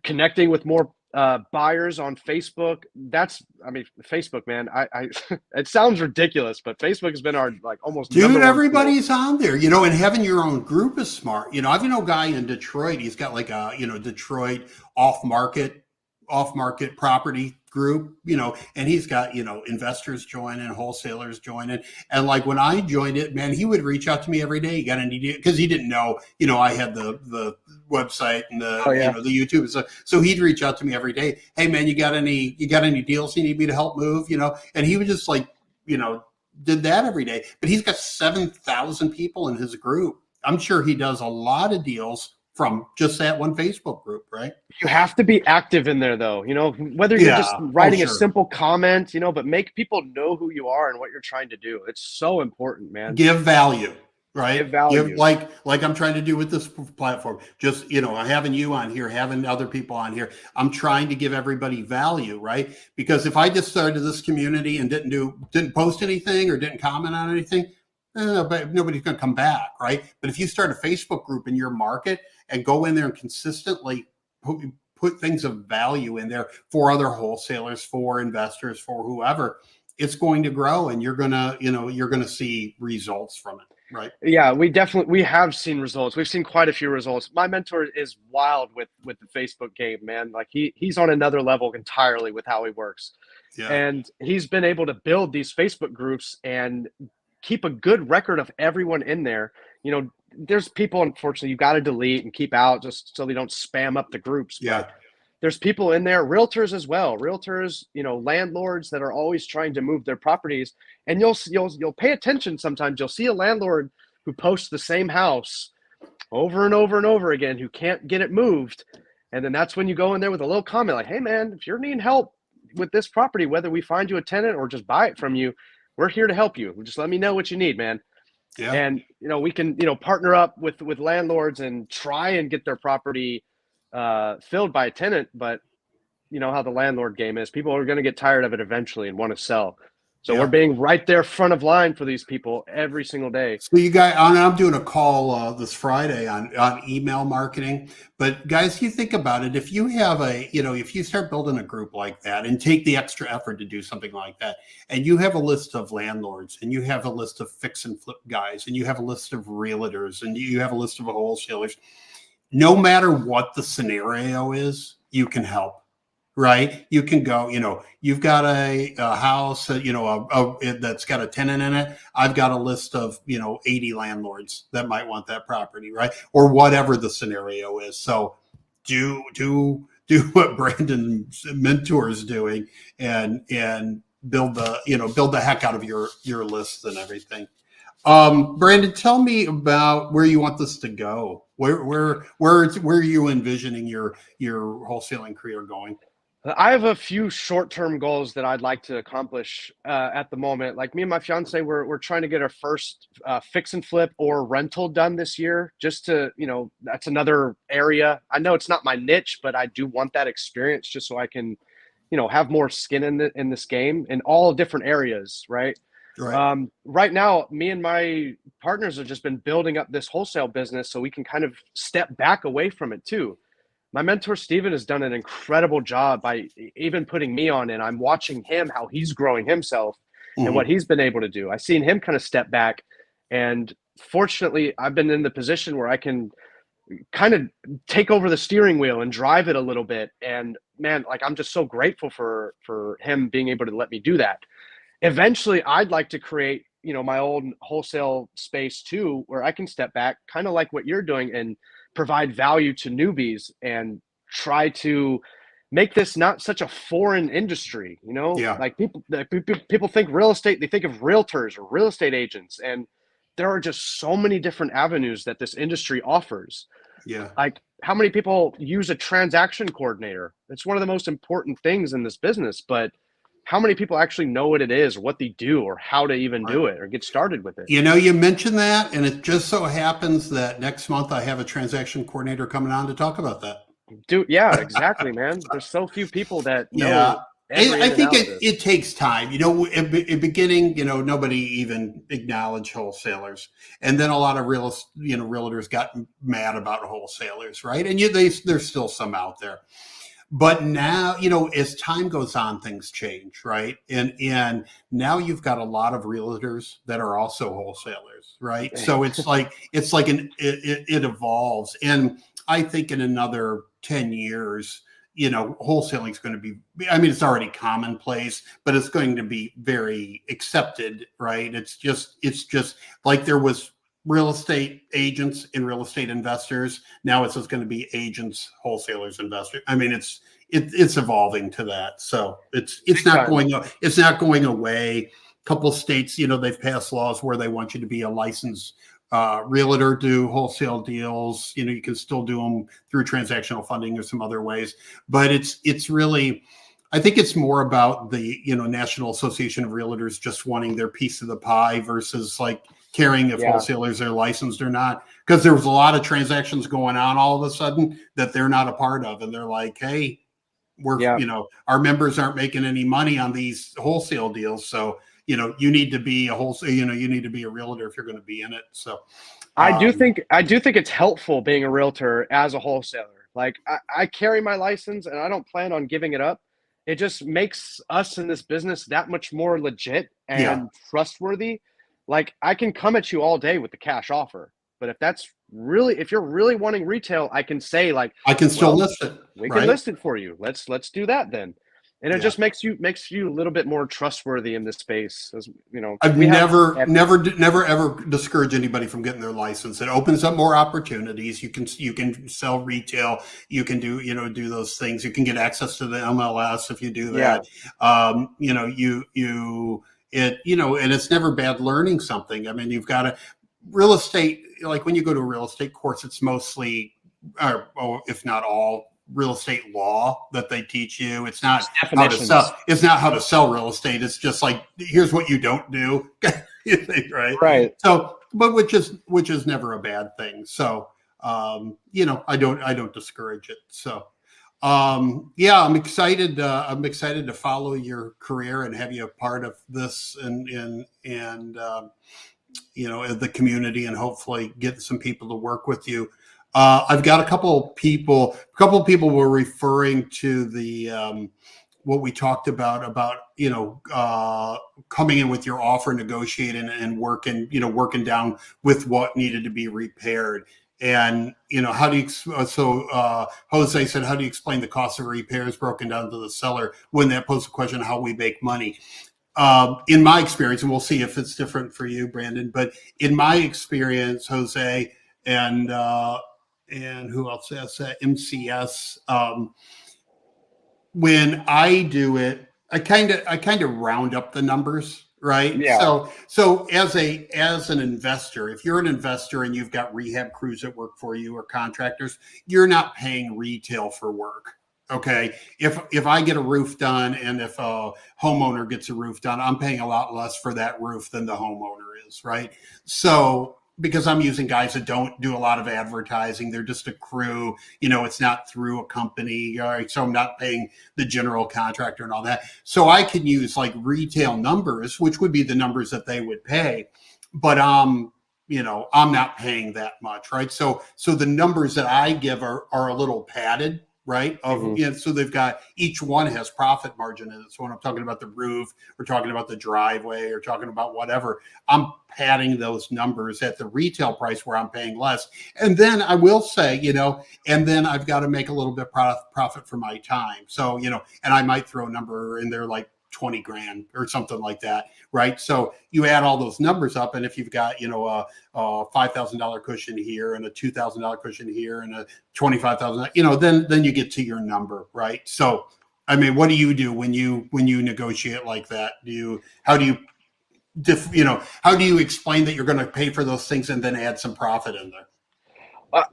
connecting with more buyers on Facebook. Facebook, man, I it sounds ridiculous, but Facebook has been our almost everybody's on there, and having your own group is smart. I've a guy in Detroit. He's got like a Detroit off-market property group, and he's got, investors joining, wholesalers joining. And like when I joined it, man, he would reach out to me every day. You got any deal? Because he didn't know, I had the website and the the YouTube and stuff. So he'd reach out to me every day. Hey man, you got any deals you need me to help move? And he would just did that every day. But he's got 7,000 people in his group. I'm sure he does a lot of deals from just that one Facebook group, right? You have to be active in there though, whether you're just writing a simple comment, but make people know who you are and what you're trying to do. It's so important, man. Give value, right? Give value. Like I'm trying to do with this platform. Just, having you on here, having other people on here, I'm trying to give everybody value, right? Because if I just started this community and didn't post anything or didn't comment on anything, but nobody's going to come back, right? But if you start a Facebook group in your market and go in there and consistently put things of value in there for other wholesalers, for investors, for whoever, it's going to grow, and you're gonna see results from it, right? Yeah, we have seen results. We've seen quite a few results. My mentor is wild with the Facebook game, man. Like he's on another level entirely with how he works. Yeah. And he's been able to build these Facebook groups and keep a good record of everyone in there. There's people, unfortunately, you got to delete and keep out just so they don't spam up the groups. Yeah. But there's people in there, realtors as well. Realtors, landlords that are always trying to move their properties. And you'll pay attention sometimes. You'll see a landlord who posts the same house over and over and over again, who can't get it moved. And then that's when you go in there with a little comment like, hey man, if you're needing help with this property, whether we find you a tenant or just buy it from you, we're here to help you. Just let me know what you need, man. Yeah. And, we can, partner up with landlords and try and get their property filled by a tenant. But you know how the landlord game is. People are going to get tired of it eventually and want to sell. So we're being right there front of line for these people every single day. So you guys, I'm doing a call this Friday on email marketing. But guys, you think about it, if you have if you start building a group like that and take the extra effort to do something like that, and you have a list of landlords, and you have a list of fix and flip guys, and you have a list of realtors, and you have a list of wholesalers, no matter what the scenario is, you can help. Right. You can go, you've got a house, that's got a tenant in it. I've got a list of, 80 landlords that might want that property. Right. Or whatever the scenario is. So do what Brandon's mentor is doing and build the heck out of your list and everything. Brandon, tell me about where you want this to go. Where are you envisioning your wholesaling career going? I have a few short-term goals that I'd like to accomplish at the moment. Like me and my fiance, we're trying to get our first fix and flip or rental done this year. Just to, that's another area. I know it's not my niche, but I do want that experience just so I can, have more skin in this game in all different areas, right? Right. Right now, me and my partners have just been building up this wholesale business so we can kind of step back away from it too. My mentor, Steven, has done an incredible job by even putting me on, and I'm watching him, how he's growing himself and what he's been able to do. I've seen him kind of step back, and fortunately, I've been in the position where I can kind of take over the steering wheel and drive it a little bit. And man, like I'm just so grateful for him being able to let me do that. Eventually, I'd like to create, my own wholesale space too, where I can step back, kind of like what you're doing, and provide value to newbies and try to make this not such a foreign industry. Like people think real estate, they think of realtors or real estate agents, and there are just so many different avenues that this industry offers. Like how many people use a transaction coordinator? It's one of the most important things in this business, but how many people actually know what it is, what they do, or how to even do it or get started with it? You mentioned that, and it just so happens that next month I have a transaction coordinator coming on to talk about that. Dude, yeah, exactly, man. There's so few people that know. I think it takes time. In beginning, nobody even acknowledged wholesalers, and then a lot of realtors got mad about wholesalers, right? And there's still some out there. But now, as time goes on, things change, right? And now you've got a lot of realtors that are also wholesalers, right? So it evolves. And I think in another 10 years, wholesaling is going to be, it's already commonplace, but it's going to be very accepted, right? It's just like there was real estate agents and real estate investors. Now it's just going to be agents, wholesalers, investors. It's evolving to that. So it's not going away. A couple of states, they've passed laws where they want you to be a licensed realtor, do wholesale deals. You can still do them through transactional funding or some other ways, but it's really, I think it's more about the, National Association of Realtors just wanting their piece of the pie versus like caring if wholesalers are licensed or not. Because there was a lot of transactions going on all of a sudden that they're not a part of. And they're like, hey, our members aren't making any money on these wholesale deals. So, you need to be a wholesale, you need to be a realtor if you're going to be in it. So I do think it's helpful being a realtor as a wholesaler. Like I carry my license and I don't plan on giving it up. It just makes us in this business that much more legit and trustworthy. Like I can come at you all day with the cash offer, but if you're really wanting retail, I can say like, I can still list it. We can list it for you. Let's do that then. And it just makes you a little bit more trustworthy in this space. As I've never ever discourage anybody from getting their license. It opens up more opportunities. You can sell retail. You can do those things. You can get access to the MLS if you do that. And it's never bad learning something. You've got a real estate, like when you go to a real estate course, it's mostly, if not all, real estate law that they teach you. It's not how to sell. It's not how to sell real estate. It's just like, here's what you don't do. Right. So, but which is never a bad thing. So, I don't discourage it. So, Yeah, I'm excited. I'm excited to follow your career and have you a part of this and the community, and hopefully get some people to work with you. I've got a couple of people. A couple of people were referring to the what we talked about coming in with your offer, negotiating and working down with what needed to be repaired. And how do you Jose said, how do you explain the cost of repairs broken down to the seller when that poses a question how we make money? In my experience, and we'll see if it's different for you, Brandon, but in my experience, Jose and who else has that, MCS, when I do it, I kind of round up the numbers, right? Yeah. So as an investor, if you're an investor and you've got rehab crews that work for you or contractors, you're not paying retail for work. Okay. If I get a roof done and if a homeowner gets a roof done, I'm paying a lot less for that roof than the homeowner is, right? So because I'm using guys that don't do a lot of advertising, they're just a crew, it's not through a company, all right? So I'm not paying the general contractor and all that. So I can use like retail numbers, which would be the numbers that they would pay, but I'm not paying that much, right? So the numbers that I give are a little padded, right? So they've got, each one has profit margin in it. So when I'm talking about the roof, we're talking about the driveway, or talking about whatever, I'm padding those numbers at the retail price where I'm paying less. And then I will say, and then I've got to make a little bit profit for my time. So, and I might throw a number in there like 20 grand or something like that, right? So you add all those numbers up, and if you've got a $5,000 cushion here and a $2,000 cushion here and a $25,000, then you get to your number, right? So I mean, what do you do when you negotiate like that? How do you explain that you're going to pay for those things and then add some profit in there?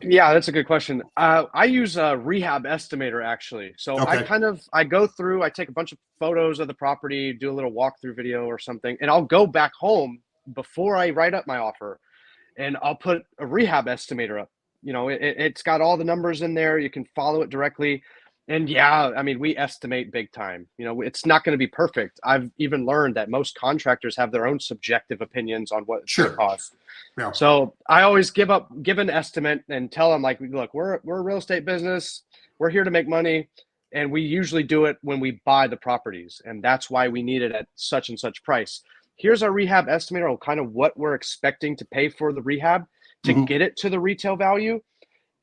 Yeah, that's a good question. I use a rehab estimator, actually. So Okay. I go through, I take a bunch of photos of the property, do a little walkthrough video or something, and I'll go back home before I write up my offer, and I'll put a rehab estimator up. It's got all the numbers in there. You can follow it directly. And yeah, I mean, we estimate big time. It's not going to be perfect. I've even learned that most contractors have their own subjective opinions on what it's going to Sure. cost. Yeah. So I always give an estimate and tell them, like, look, we're a real estate business. We're here to make money. And we usually do it when we buy the properties. And that's why we need it at such and such price. Here's our rehab estimator on kind of what we're expecting to pay for the rehab to get it to the retail value.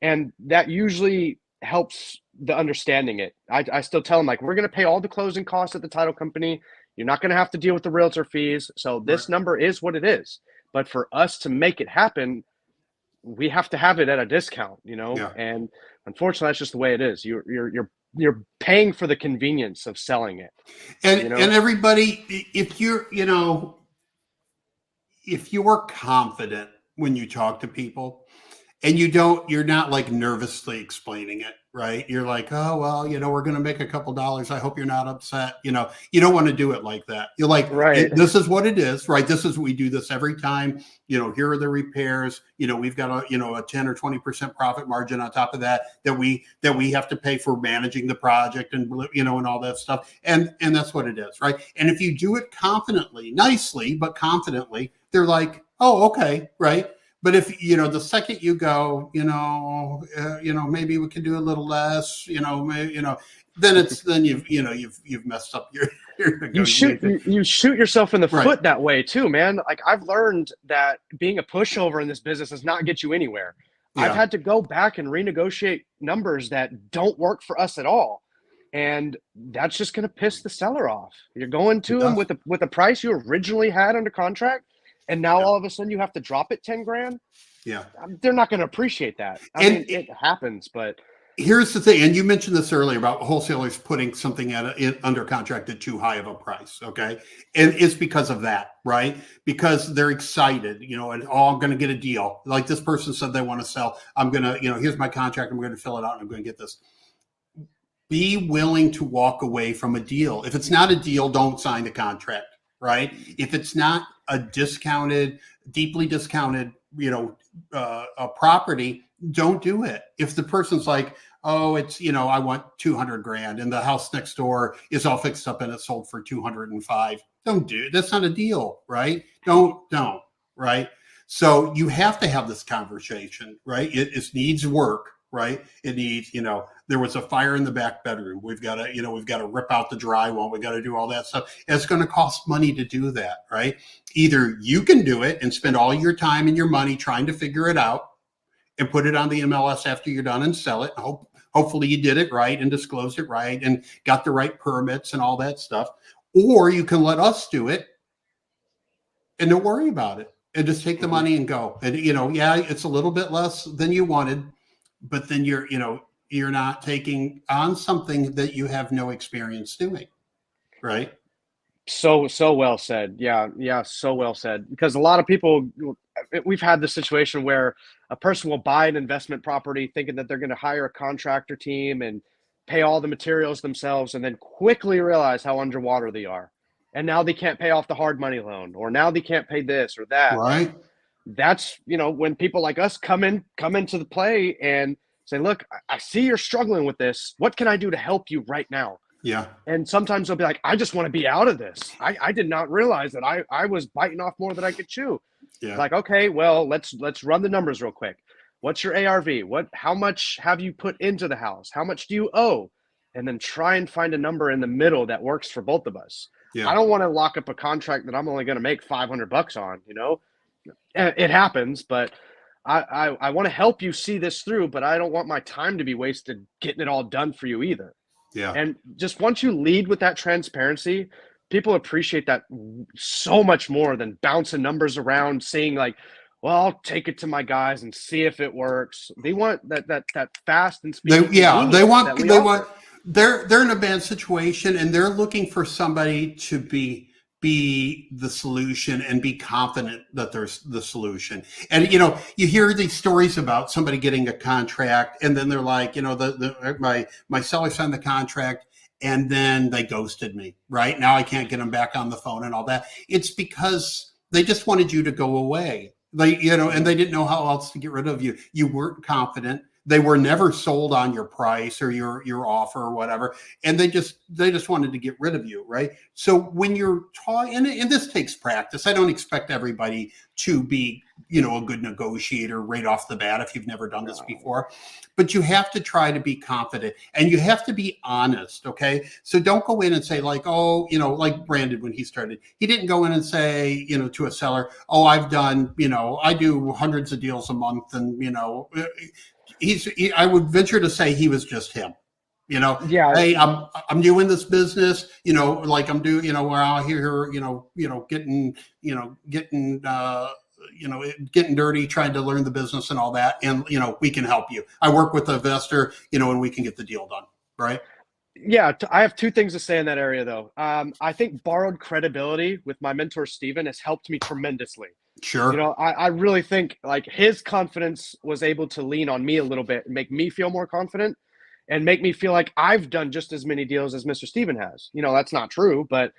And that usually helps the understanding it. I still tell them, like, we're going to pay all the closing costs at the title company. You're not going to have to deal with the realtor fees. So this number is what it is. But for us to make it happen, we have to have it at a discount, Yeah. And unfortunately, that's just the way it is. You're paying for the convenience of selling it. And everybody, if you're confident when you talk to people, and you're not like nervously explaining it, right? You're like, oh, well, we're going to make a couple dollars. I hope you're not upset. You don't want to do it like that. You're like, right. This is what it is, right? We do this every time. Here are the repairs. We've got a 10 or 20% profit margin on top of that we have to pay for managing the project and, and all that stuff. And that's what it is, right? And if you do it confidently, nicely, but confidently, they're like, oh, okay, right? But if the second you go, maybe we can do a little less, then you've messed up your you shoot yourself in the foot that way too, man. Like, I've learned that being a pushover in this business does not get you anywhere. Yeah. I've had to go back and renegotiate numbers that don't work for us at all, and that's just going to piss the seller off. You're going to them with a price you originally had under contract. And now all of a sudden you have to drop it 10 grand. Yeah. They're not going to appreciate that. I mean, it happens, but here's the thing. And you mentioned this earlier about wholesalers putting something under contract at too high of a price. Okay. And it's because of that, right? Because they're excited, and I'm going to get a deal. Like this person said they want to sell. I'm going to, here's my contract. I'm going to fill it out and I'm going to get this. Be willing to walk away from a deal. If it's not a deal, don't sign the contract. Right? If it's not a deeply discounted, a property, don't do it. If the person's like, Oh, it's, I want 200 grand and the house next door is all fixed up and it's sold for 205. Don't do it. That's not a deal, right? Don't, right? So you have to have this conversation, right? It needs work, right? It needs, there was a fire in the back bedroom. We've got to rip out the drywall. We got to do all that stuff. It's going to cost money to do that, right? Either you can do it and spend all your time and your money trying to figure it out and put it on the MLS after you're done and sell it. Hopefully you did it right and disclosed it right and got the right permits and all that stuff. Or you can let us do it and don't worry about it and just take the money and go. And, yeah, it's a little bit less than you wanted, but then you're not taking on something that you have no experience doing, right? So well said. Yeah, so well said. Because a lot of people, we've had this situation where a person will buy an investment property thinking that they're going to hire a contractor team and pay all the materials themselves, and then quickly realize how underwater they are. And now they can't pay off the hard money loan, or now they can't pay this or that. Right. That's, when people like us come into the play and say, look, I see you're struggling with this. What can I do to help you right now? Yeah. And sometimes they'll be like, I just want to be out of this. I did not realize that I was biting off more than I could chew. Yeah. Like, okay, well, let's run the numbers real quick. What's your ARV? How much have you put into the house? How much do you owe? And then try and find a number in the middle that works for both of us. Yeah. I don't want to lock up a contract that I'm only going to make $500 on, It happens, but I want to help you see this through, but I don't want my time to be wasted getting it all done for you either. Yeah. And just once you lead with that transparency, people appreciate that so much more than bouncing numbers around, saying like, well, I'll take it to my guys and see if it works. They want that fast and speedy. They're in a bad situation and they're looking for somebody to be the solution and be confident that there's the solution. And, you hear these stories about somebody getting a contract and then they're like, my seller signed the contract and then they ghosted me, right? Now I can't get them back on the phone and all that. It's because they just wanted you to go away. And they didn't know how else to get rid of you. You weren't confident. They were never sold on your price or your offer or whatever. And they just wanted to get rid of you, right? So when you're talking, and this takes practice. I don't expect everybody to be, a good negotiator right off the bat if you've never done this before. But you have to try to be confident and you have to be honest, okay? So don't go in and say like, oh, like Brandon when he started. He didn't go in and say, to a seller, oh, I've done, I do hundreds of deals a month and, I would venture to say he was just him, Yeah. Hey, I'm doing this business, like I'm doing, we're out here, getting dirty, trying to learn the business and all that. And, we can help you. I work with an investor, and we can get the deal done. Right. Yeah. I have two things to say in that area though. I think borrowed credibility with my mentor, Steven, has helped me tremendously. Sure. I really think like his confidence was able to lean on me a little bit and make me feel more confident and make me feel like I've done just as many deals as Mr. Steven has. That's not true, but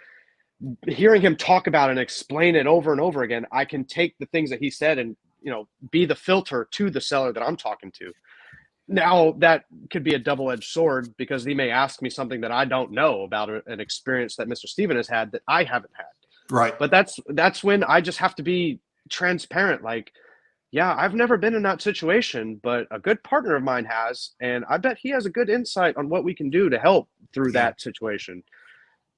hearing him talk about it and explain it over and over again, I can take the things that he said and, be the filter to the seller that I'm talking to. Now that could be a double-edged sword because he may ask me something that I don't know about an experience that Mr. Steven has had that I haven't had. Right. But that's when I just have to be transparent. Like, yeah, I've never been in that situation, but a good partner of mine has, and I bet he has a good insight on what we can do to help through that situation.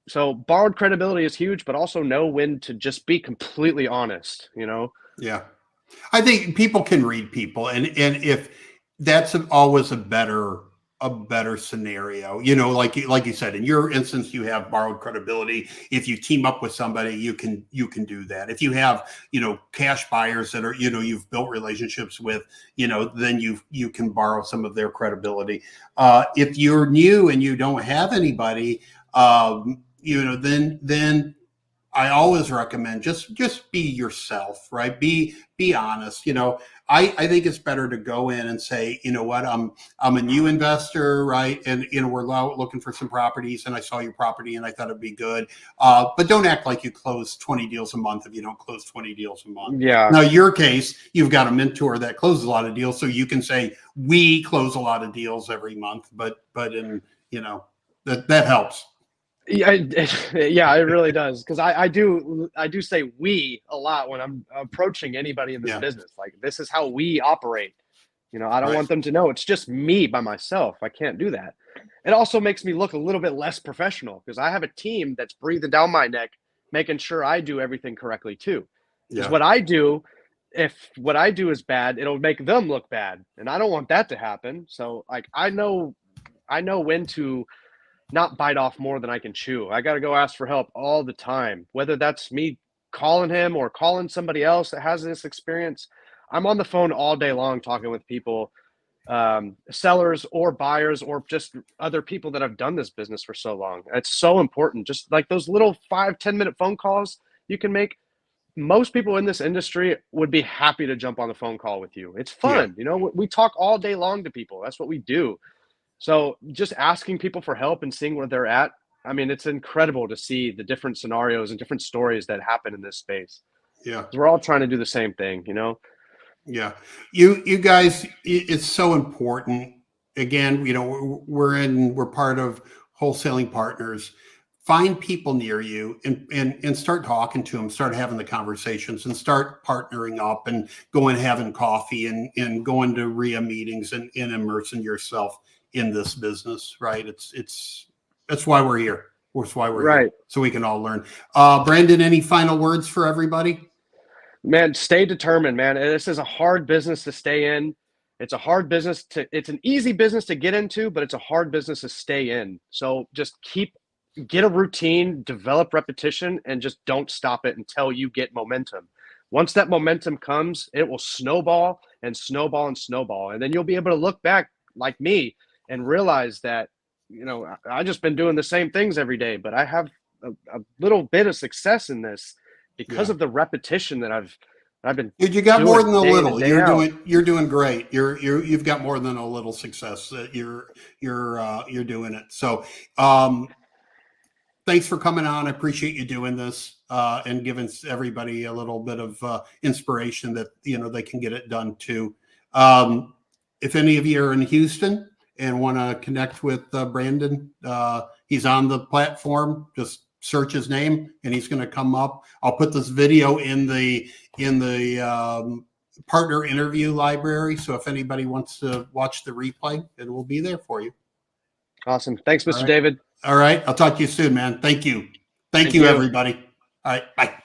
So borrowed credibility is huge, but also know when to just be completely honest, Yeah. I think people can read people and if that's always a better scenario, like you said, in your instance, you have borrowed credibility. If you team up with somebody, you can do that. If you have, cash buyers that are, you've built relationships with, then you can borrow some of their credibility. If you're new and you don't have anybody, then I always recommend just be yourself, right? Be honest. I think it's better to go in and say, you know what, I'm a new investor, right? And we're out looking for some properties, and I saw your property and I thought it'd be good. But don't act like you close 20 deals a month if you don't close 20 deals a month. Yeah. Now, your case, you've got a mentor that closes a lot of deals, so you can say we close a lot of deals every month. But in that helps. Yeah, it really does. Because I do say we a lot when I'm approaching anybody in this business. Like, this is how we operate. I don't want them to know it's just me by myself. I can't do that. It also makes me look a little bit less professional because I have a team that's breathing down my neck, making sure I do everything correctly too. Because if what I do is bad, it'll make them look bad. And I don't want that to happen. So like, I know when to not bite off more than I can chew. I got to go ask for help all the time, whether that's me calling him or calling somebody else that has this experience. I'm on the phone all day long talking with people, sellers or buyers or just other people that have done this business for so long. It's so important. Just like those little 5-10 minute phone calls you can make. Most people in this industry would be happy to jump on the phone call with you. It's fun. We talk all day long to people. That's what we do. So just asking people for help and seeing where they're at. I mean, it's incredible to see the different scenarios and different stories that happen in this space. Yeah. We're all trying to do the same thing, Yeah. You guys, it's so important. Again, we're part of Wholesaling Partners. Find people near you and start talking to them, start having the conversations and start partnering up and going having coffee and going to RIA meetings and immersing yourself in this business, right? That's why we're here. That's why we're here, so we can all learn. Brandon, any final words for everybody? Man, stay determined, man. This is a hard business to stay in. It's a hard business it's an easy business to get into, but it's a hard business to stay in. So just get a routine, develop repetition, and just don't stop it until you get momentum. Once that momentum comes, it will snowball and snowball and snowball. And then you'll be able to look back like me and realize that, I just been doing the same things every day, but I have a little bit of success in this because of the repetition that I've been. Dude, you got more than a little. You're doing great. You've got more than a little success. You're doing it. So, thanks for coming on. I appreciate you doing this and giving everybody a little bit of inspiration that they can get it done too. If any of you are in Houston and want to connect with Brandon, he's on the platform. Just search his name and he's going to come up. I'll put this video in the partner interview library. So if anybody wants to watch the replay, it will be there for you. Awesome. Thanks, Mr. David. All right. I'll talk to you soon, man. Thank you. Thank you, everybody. All right. Bye.